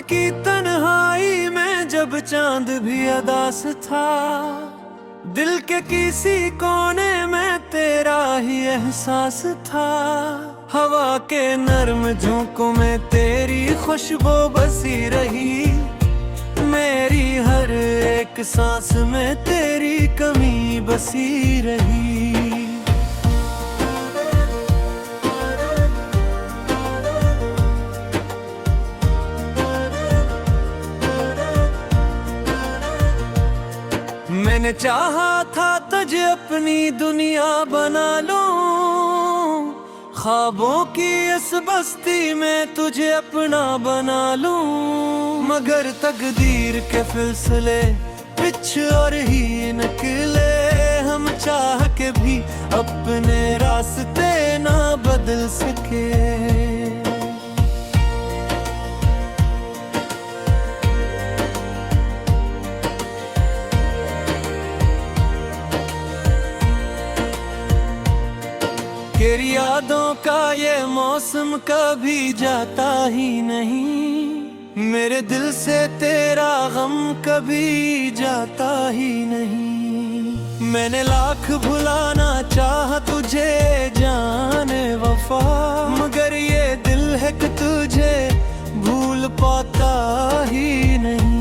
की तन्हाई में जब चांद भी अदास था, दिल के किसी कोने में तेरा ही एहसास था। हवा के नर्म झोंकों में तेरी खुशबू बसी रही, मेरी हर एक सांस में तेरी कमी बसी रही। मैंने चाहा था तुझे अपनी दुनिया बना लूं, ख्वाबों की इस बस्ती में तुझे अपना बना लूं, मगर तकदीर के फिसले कुछ और ही निकले। हम चाह के भी अपने रास्ते ना बदल सके। तेरी यादों का ये मौसम कभी जाता ही नहीं, मेरे दिल से तेरा गम कभी जाता ही नहीं। मैंने लाख भुलाना चाहा तुझे जाने वफा, मगर ये दिल है कि तुझे भूल पाता ही नहीं।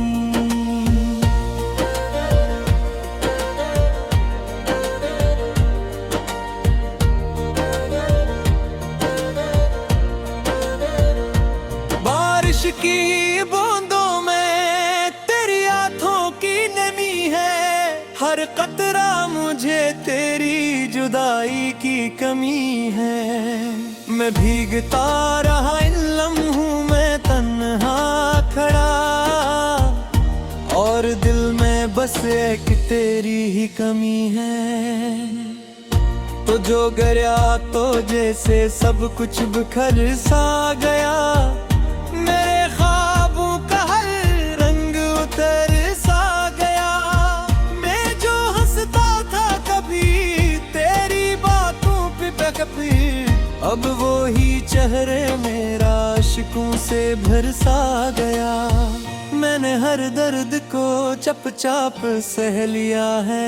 की बूंदों में तेरी आंखों की नमी है, हर कतरा मुझे तेरी जुदाई की कमी है। मैं भीगता रहा इन लम्हों में तन्हा खड़ा, और दिल में बस एक तेरी ही कमी है। तो जो गया तो जैसे सब कुछ बिखर सा गया, मेरे ख्वाबों का हर रंग उतर सा गया। मैं जो हंसता था कभी तेरी बातों पे कभी, अब वो ही चेहरे मेरा आशिकों से भर सा गया। मैंने हर दर्द को चुपचाप सह लिया है,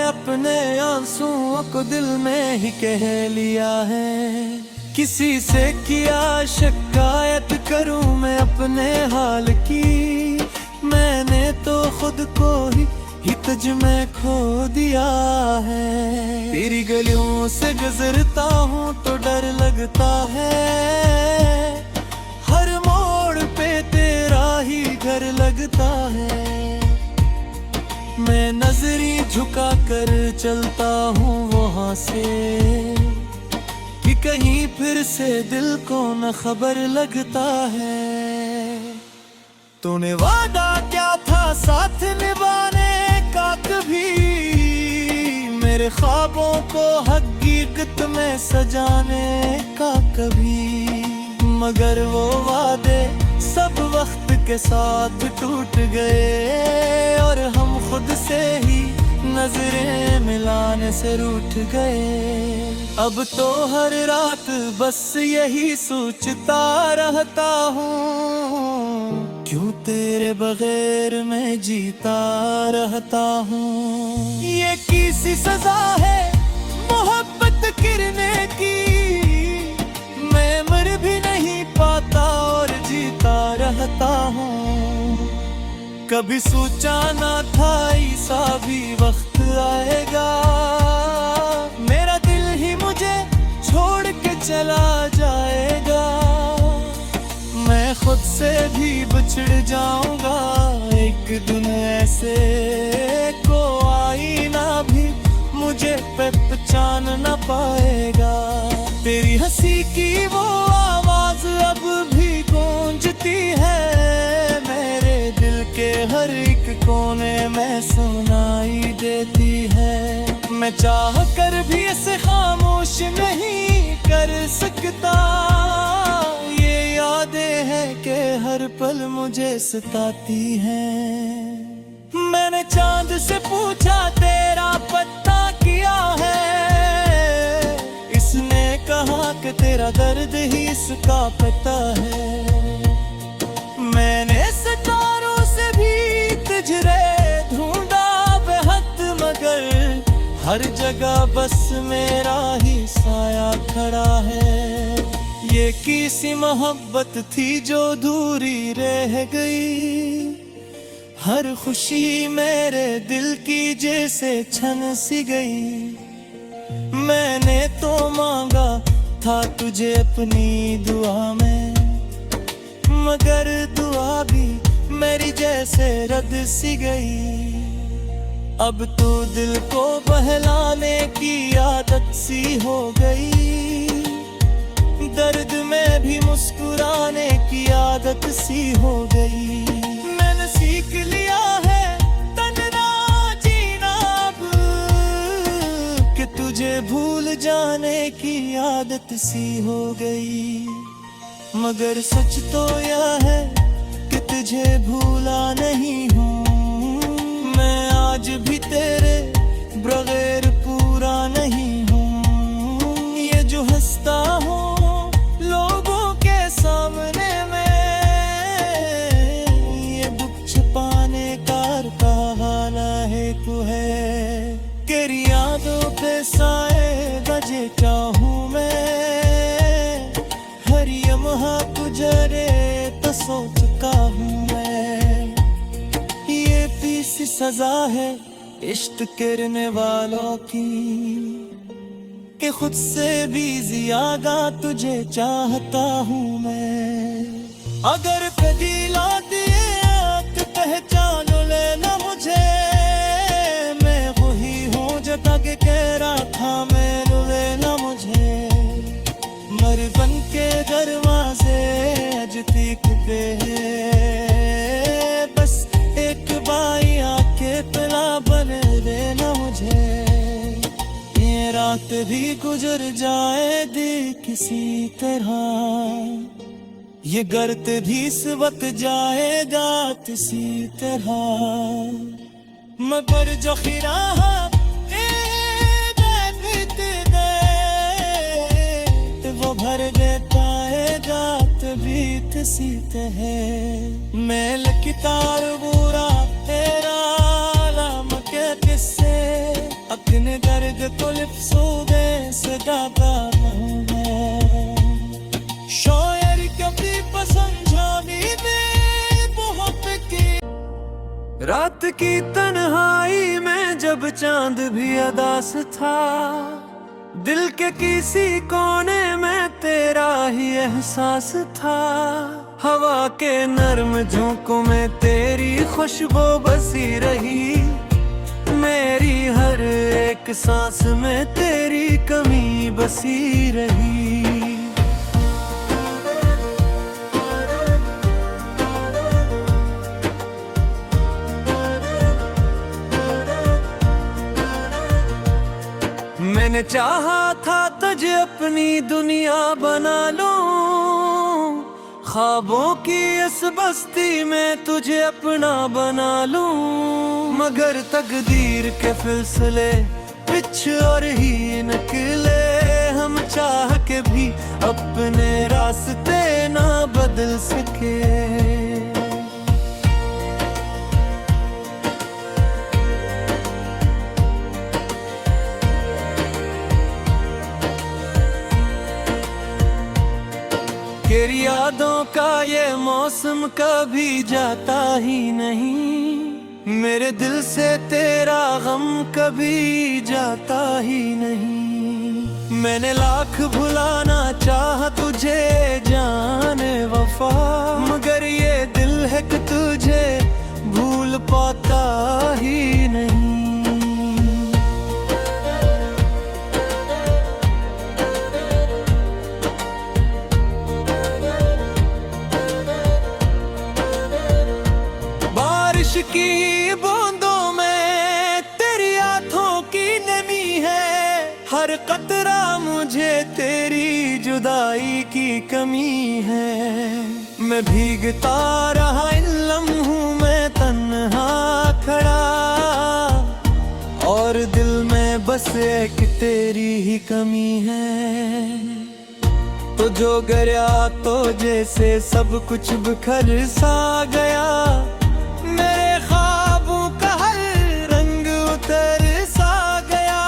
अपने आंसुओं को दिल में ही कह लिया है। किसी से किया शिकायत करूं मैं अपने हाल की, मैंने तो खुद को ही तुझ में खो दिया है। तेरी गलियों से गुजरता हूं तो डर लगता है, हर मोड़ पे तेरा ही घर लगता है। मैं नजरी झुका कर चलता हूँ वहाँ से, कि कहीं फिर से दिल को न खबर लगता है। तूने वादा क्या था साथ निभाने का कभी, मेरे ख्वाबों को हकीकत में सजाने का कभी, मगर वो वादे सब वक्त के साथ टूट गए, और हम खुद से ही नजरें मिलाने से रूठ गए। अब तो हर रात बस यही सोचता रहता हूँ, क्यों तेरे बगैर मैं जीता रहता हूँ। ये किसी सजा है मोहब्बत करने की, मैं मर भी नहीं पाता और जीता रहता हूँ। कभी सोचा ना था ऐसा भी वक्त आएगा, मेरा दिल ही मुझे छोड़ के चला जाएगा। मैं खुद से भी बिछड़ जाऊंगा एक दिन ऐसे, को आईना भी मुझे पहचान न पाएगा। तेरी हंसी की वो आवाज अब भी गूंजती है, मेरे दिल के हर एक कोने में सुनाई देती है। मैं चाह कर भी इसे खामोश नहीं कर सकता, ये यादें हैं कि हर पल मुझे सताती हैं। मैंने चांद से पूछा तेरा पता किया है, इसने कहा कि तेरा दर्द ही इसका पता है। हर जगह बस मेरा ही साया खड़ा है। ये किसी मोहब्बत थी जो दूरी रह गई, हर खुशी मेरे दिल की जैसे छन सी गई। मैंने तो मांगा था तुझे अपनी दुआ में, मगर दुआ भी मेरी जैसे रद्द सी गई। अब तो दिल को बहलाने की आदत सी हो गई, दर्द में भी मुस्कुराने की आदत सी हो गई। मैंने सीख लिया है तन्हा जीना अब, कि तुझे भूल जाने की आदत सी हो गई। मगर सच तो यह है कि तुझे भूला नहीं हूँ, मैं आज भी तेरे बगैर पूरा नहीं हूँ। ये जो हंसता हूँ लोगों के सामने में, ये दुख छिपाने का बहाना है तू है। तेरी यादों पे साए बजे चाहूँ मैं, हर लम्हा गुजरे तो सोचता हूँ मैं। ये पीसी सजा है इश्क करने वालों की, कि खुद से भी ज्यादा तुझे चाहता हूँ मैं। अगर कभी ला दिए आप पहचान लेना मुझे, मैं वही हूँ जो तक कह रहा था मैं लेना मुझे। मर बन के दरवाजे अज पे है, बस एक बाई आके पिला बन देना मुझे। ये रात भी गुजर जाएगी किसी तरह, ये गर्त भी इस वक्त जाएगा किसी तरह। मगर जो खिरा वो भर देता है गात बीत सीत है। मैल की तार बुरा तेरा आलम के किस्से, अपने दर्द को लिप्सों में सगाता हूँ मैं। शायर कभी पसंद जानी में बहुत की, रात की तन्हाई में जब चांद भी अदास था, दिल के किसी कोने में तेरा ही एहसास था। हवा के नर्म झोंकों में तेरी खुशबू बसी रही, मेरी हर एक सांस में तेरी कमी बसी रही। मैंने चाहा था तुझे अपनी दुनिया बना लूं, ख्वाबों की इस बस्ती में तुझे अपना बना लूं। मगर तकदीर के फिसले पिछ और ही निकले, हम चाह के भी अपने रास्ते ना बदल सके। तेरी यादों का ये मौसम कभी जाता ही नहीं, मेरे दिल से तेरा गम कभी जाता ही नहीं। मैंने लाख भुलाना चाहा तुझे जाने वफा, मगर ये दिल है कि तुझे भूल पाता ही नहीं। की बूंदों में तेरी आंखों की नमी है, हर कतरा मुझे तेरी जुदाई की कमी है। मैं भीगता रहा इन लम्हों में तन्हा खड़ा, और दिल में बस एक तेरी ही कमी है। तो जो गया तो जैसे सब कुछ बिखर सा गया, मेरे ख्वाबों का हर रंग उतर सा गया।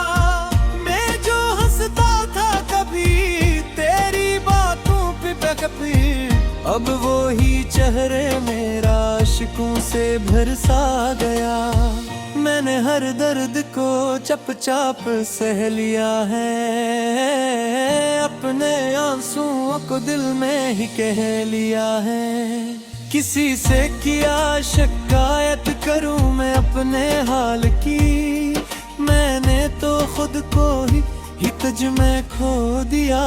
अब वो ही चेहरे मेरा इश्कों से भरसा गया। मैंने हर दर्द को चुपचाप सह लिया है, अपने आंसुओं को दिल में ही कह लिया है। किसी से किया शिकायत करूं मैं अपने हाल की, मैंने तो खुद को ही तुझ में खो दिया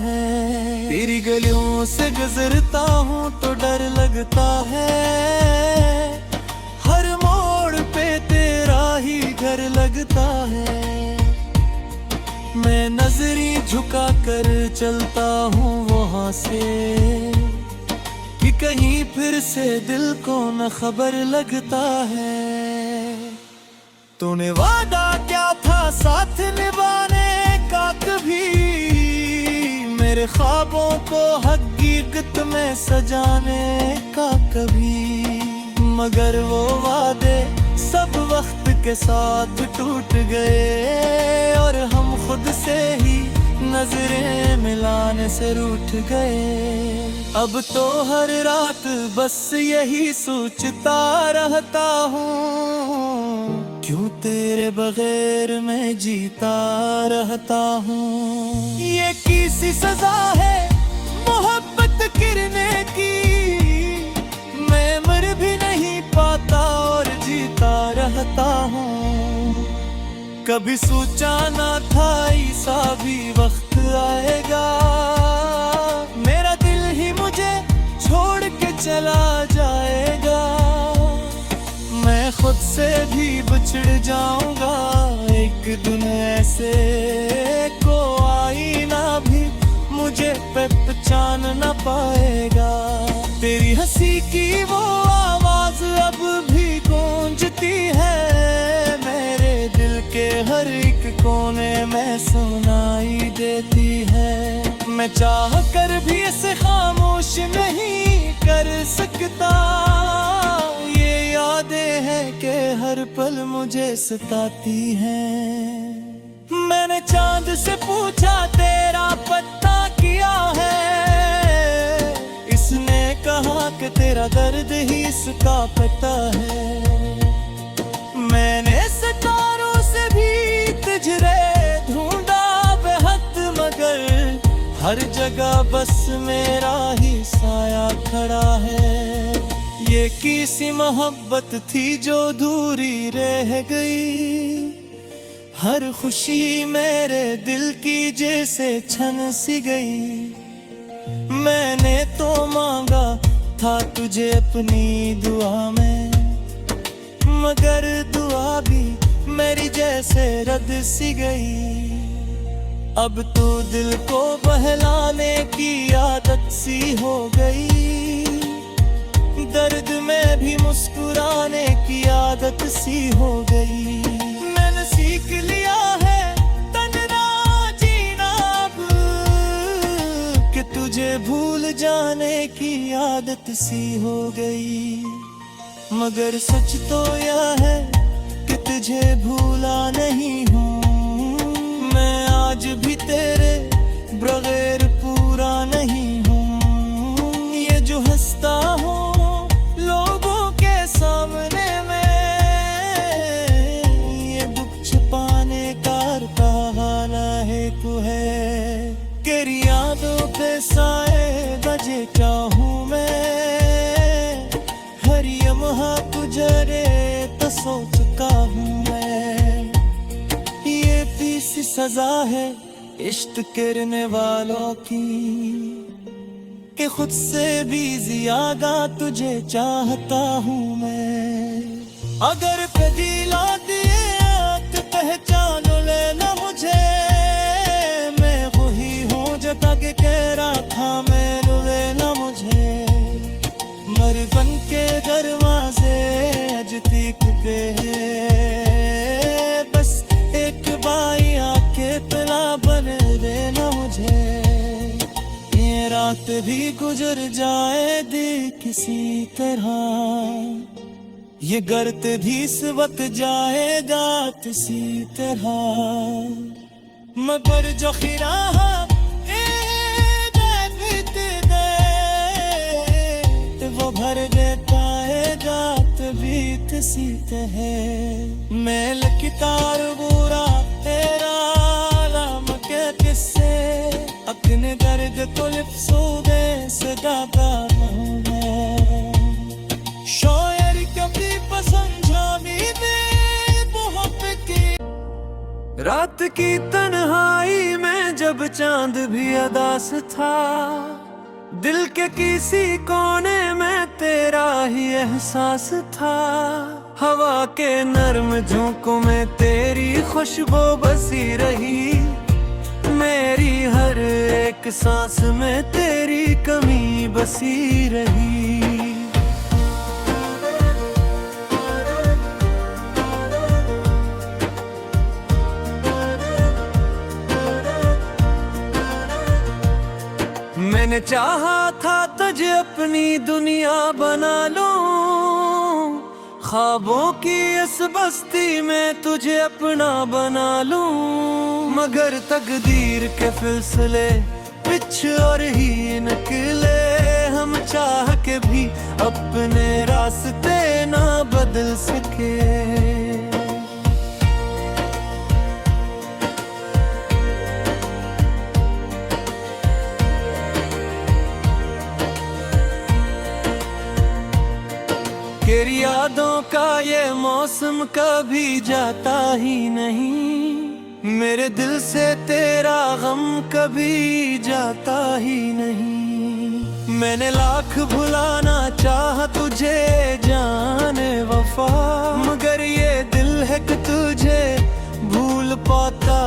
है। तेरी गलियों से गुजरता हूँ तो डर लगता है, हर मोड़ पे तेरा ही घर लगता है। मैं नजरी झुका कर चलता हूँ वहाँ से, कि कहीं फिर से दिल को न खबर लगता है। तूने वादा क्या था साथ निभाने का कभी, मेरे ख्वाबों को हकीकत में सजाने का कभी, मगर वो वादे सब वक्त के साथ टूट गए और हम खुद से ही नजरें मिलाने से रूठ गए। अब तो हर रात बस यही सोचता रहता हूँ, क्यों तेरे बगैर मैं जीता रहता हूँ। ये किसी सजा है मोहब्बत गिरने की, मैं मर भी नहीं पाता और जीता रहता हूँ। कभी सोचा ना था ऐसा भी वक्त आएगा, मेरा दिल ही मुझे छोड़ के चला जाएगा। मैं खुद से भी बिछड़ जाऊंगा एक दिन ऐसे, को आईना भी मुझे पहचान न पाएगा। तेरी हंसी की वो आवाज अब भी गूंजती है, मेरे दिल के हर एक कोने में सुनाई देती है। मैं चाह कर भी इसे खामोश नहीं कर सकता, ये यादें हैं कि हर पल मुझे सताती हैं। मैंने चांद से पूछा तेरा पता क्या है, इसने कहा कि तेरा दर्द ही इसका पता है। मैंने सितारों से भी तुझे ढूंढा बेहद, मगर हर जगह बस मेरा ही साया खड़ा है। ये किसी मोहब्बत थी जो दूरी रह गई, हर खुशी मेरे दिल की जैसे छन सी गई। मैंने तो मांगा था तुझे अपनी दुआ में, मगर दुआ भी मेरी जैसे रद्द सी गई। अब तो दिल को बहलाने की आदत सी हो गई, दर्द में भी मुस्कुराने की आदत सी हो गई। मैंने सीख लिया है तन्हा जीना अब, कि तुझे भूल जाने की आदत सी हो गई। मगर सच तो यह है कि तुझे भूला नहीं हूँ, मैं आज भी तेरे बगैर पूरा नहीं हूँ। ये जो हंसता हूँ लोगों के सामने में, ये दुख छिपाने का बहाना है तू है। तेरी यादों पे साए बजे चाहूँ मैं, हर यमहा गुजरे तो सोच का हूँ मैं। ये भी सी सजा है इश्क करने वालों की, कि खुद से भी ज्यादा तुझे चाहता हूँ मैं। अगर दिला दिए तो पहचान लेना मुझे, मैं वही हूँ जो तक कह रहा था मैनू लेना मुझे। मर बन के दरवाजे अज तक पे, बस एक बाई आके पिला बन देना मुझे। ये रात भी गुजर जाए दे किसी तरह, ये गर्त भी सबक जाएगा किसी तरह। मगर जो खिरा वो भर देता है जात बीत सीते है मेल की तार बुरा तेरा आलम के किस्से अपने दर्द को लिप्सोगे सदाता शायर कभी पसंद रात की तन्हाई में जब चांद भी अदास था दिल के किसी कोने में तेरा ही एहसास था हवा के नर्म झोंकों में तेरी खुशबू बसी रही मेरी हर एक सांस में तेरी कमी बसी रही मैंने चाहा था तुझे अपनी दुनिया बना लूं ख्वाबों की इस बस्ती में तुझे अपना बना लूं मगर तकदीर के फिसले पिछ और ही निकले हम चाह के भी अपने रास्ते ना बदल सके तेरी यादों का ये मौसम कभी जाता ही नहीं मेरे दिल से तेरा गम कभी जाता ही नहीं मैंने लाख भुलाना चाहा तुझे जाने वफा मगर ये दिल है कि तुझे भूल पाता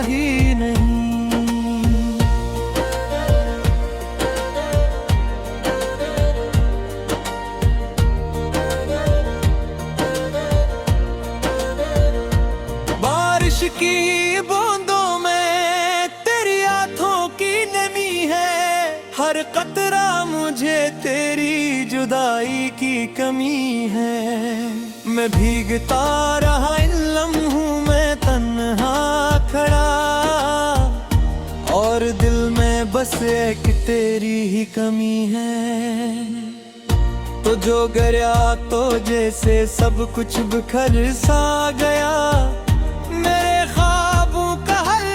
ही नहीं की बूंदों में तेरी आंखों की नमी है हर कतरा मुझे तेरी जुदाई की कमी है मैं भीगता रहा इन लम्हों में तन्हा खड़ा और दिल में बस एक तेरी ही कमी है तो जो गया तो जैसे सब कुछ बिखर सा गया मेरे ख्वाबों का हर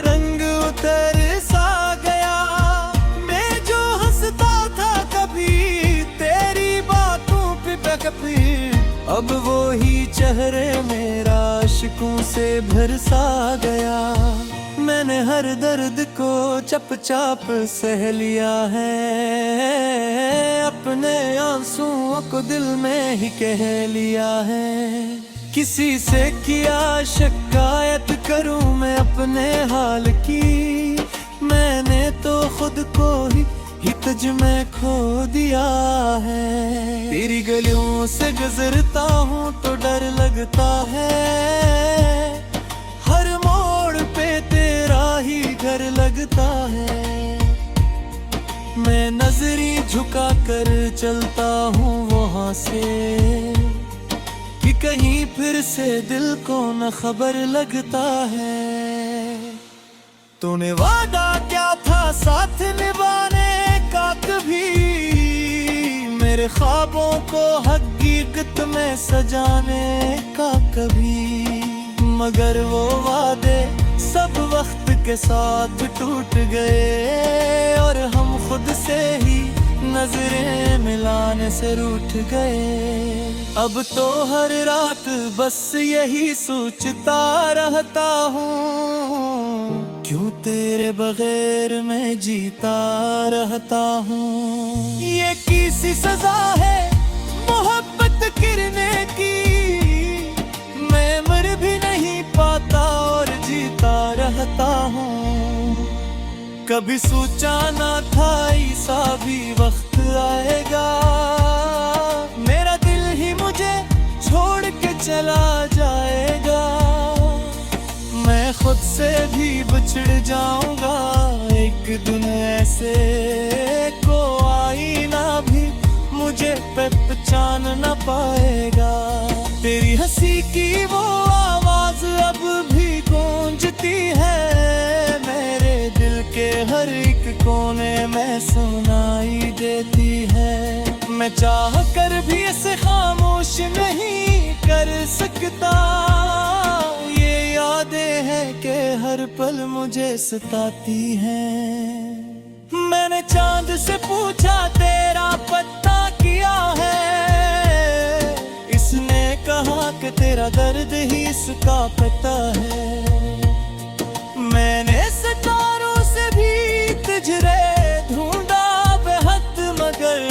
रंग उतर सा गया मैं जो हंसता था कभी तेरी बातों पे कभी अब वो ही चेहरे मेरा आशिकों से भर सा गया मैंने हर दर्द को चुपचाप सह लिया है अपने आंसुओं को दिल में ही कह लिया है किसी से किया शिकायत करूं मैं अपने हाल की मैंने तो खुद को ही तुझ में खो दिया है तेरी गलियों से गुजरता हूं तो डर लगता है हर मोड़ पे तेरा ही घर लगता है मैं नजरी झुका कर चलता हूं वहां से कि कहीं फिर से दिल को न खबर लगता है तूने वादा क्या था साथ निभाने का कभी मेरे ख्वाबों को हकीकत में सजाने का कभी मगर वो वादे सब वक्त के साथ टूट गए और हम खुद से ही नजरें मिलाने से रूठ गए अब तो हर रात बस यही सोचता रहता हूँ क्यों तेरे बगैर मैं जीता रहता हूँ ये किसी सजा है मोहब्बत गिरने की मैं मर भी नहीं पाता और जीता रहता हूँ कभी सोचा ना था ऐसा भी वक्त आएगा मेरा दिल ही मुझे छोड़ के चला जाएगा मैं खुद से भी बिछड़ जाऊंगा एक दिन ऐसे को आईना भी मुझे पहचान न पाएगा तेरी हंसी की वो आवाज अब भी गूंजती है मेरे दिल के हर एक कोने में सुनाई देती है मैं चाह कर भी इसे खामोश नहीं कर सकता। ये यादें हैं कि हर पल मुझे सताती हैं। मैंने चांद से पूछा तेरा पता क्या है, इसने कहा कि तेरा दर्द ही इसका पता है। मैंने सितारों से भी तुझे ढूंढा बेहद, मगर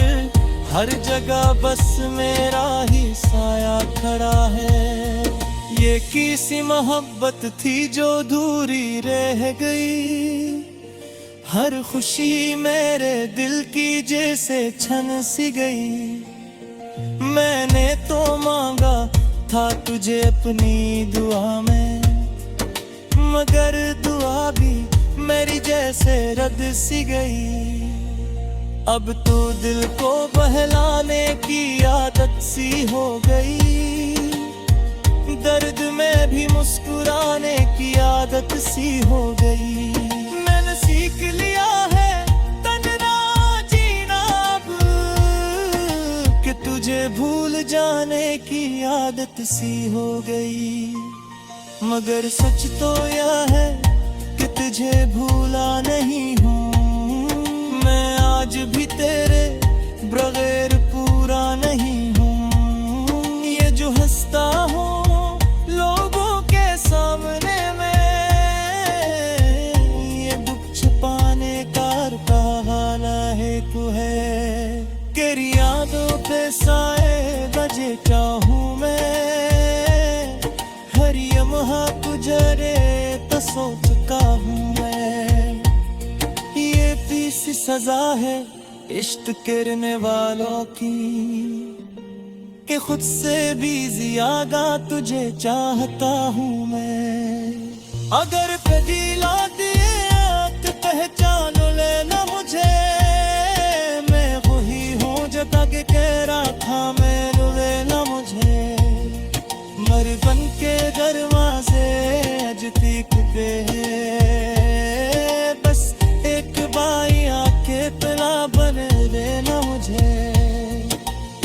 हर जगह बस मेरा ही साया खड़ा है। ये किसी मोहब्बत थी जो दूरी रह गई, हर खुशी मेरे दिल की जैसे छन सी गई। मैंने तो मांगा था तुझे अपनी दुआ में, मगर दुआ भी मेरी जैसे रद्द सी गई। अब तो दिल को बहलाने की आदत सी हो गई, दर्द में भी मुस्कुराने की आदत सी हो गई। मैंने सीख लिया है तन्हा जीना अब, कि तुझे भूल जाने की आदत सी हो गई। मगर सच तो यह है कि तुझे भूला नहीं हूँ मैं, आज भी तेरे बगैर पूरा नहीं हूँ। ये जो हंसता हूँ लोगों के सामने में, ये दुख छिपाने का बहाना है तू है। तेरी यादों पे साए बजे चाहूँ मैं, हर लम्हा गुजरे तो सोचता हूँ मैं। ये भी सी सजा है इश्क करने वालों की, कि खुद से भी ज्यादा तुझे चाहता हूँ मैं। अगर दिला दिए तो पहचान लेना मुझे, मैं वही हूँ जो तक कह रहा था मैनू लेना मुझे। मर बन के दरवाजे अज दिखते हैं, बस एक बाई आके पिला बन लेना मुझे।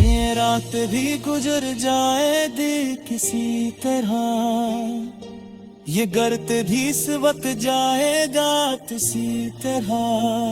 ये रात भी गुजर जाए दे किसी तरह, ये गर्त भी इस वक्त जाएगा किसी तरह।